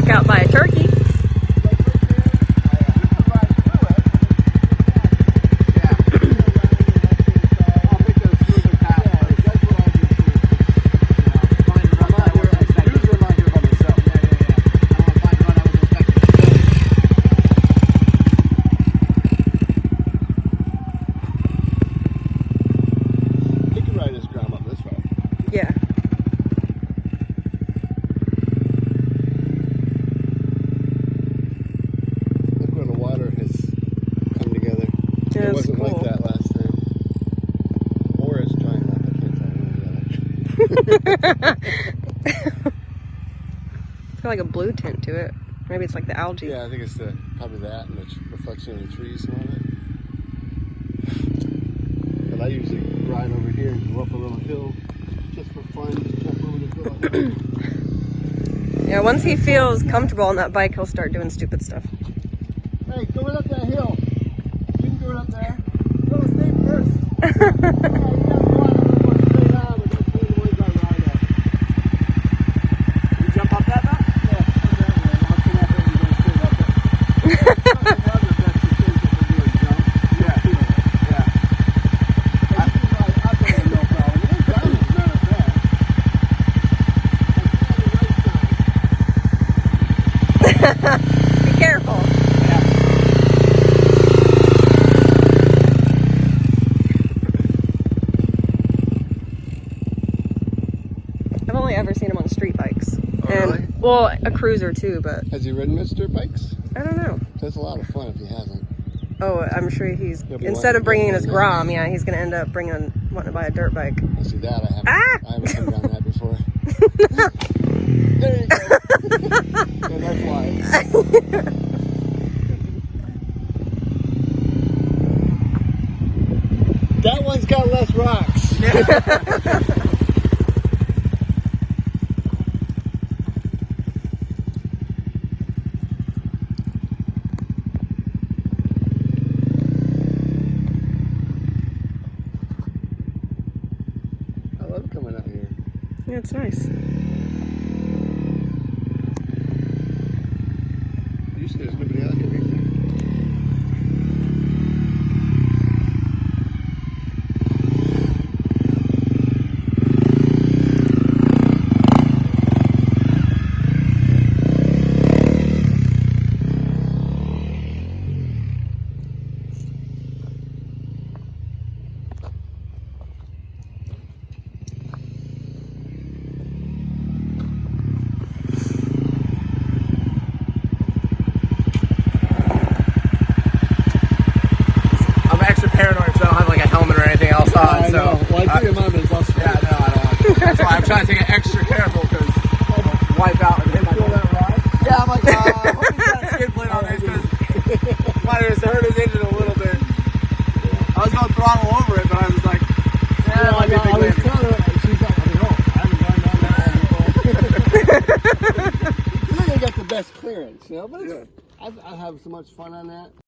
took out by a turkey. Yeah. Look where the water has come together. Yeah, it wasn't cool. like that last time. Or it's drying up. I can't tell. It's got like a blue tint to it. Maybe it's like the algae. Yeah, I think it's probably that and the reflection of the trees and all that. But I usually ride over here and go up a little hill just for fun. Just jump over the hill. Yeah, once he feels comfortable on that bike, he'll start doing stupid stuff. Hey, going up that hill. You can do it up there. Go stay first. You jump up that now? Be careful. I've only ever seen him on street bikes. Oh, really? Well, a cruiser too, but Has he ridden Mr. Bikes? I don't know. That's a lot of fun if he hasn't. Oh, I'm sure he's, He'll be instead of wanting to bringing get his one Grom, yeah, he's going to end up wanting to buy a dirt bike. I see that. I haven't come down that before. There you go. And that's why. That one's got less rocks. I love coming out here. Yeah, it's nice. Usually there's nobody out here either. Paranoid, so I don't have like a helmet or anything else on. I So know. Well, I think mine is also. yeah, no, I don't want to. That's why I'm trying to take it extra careful because I'll wipe out and hit my. Feel that ride? Yeah, I'm like, I hope he's got a skid plate on this because might have hurt his engine a little bit. I was going to throttle over it, but I was like, yeah, I might be a big was landing. telling her, she's like, I haven't gone down that one before. You're going to get the best clearance, you know, but it's, I have so much fun on that.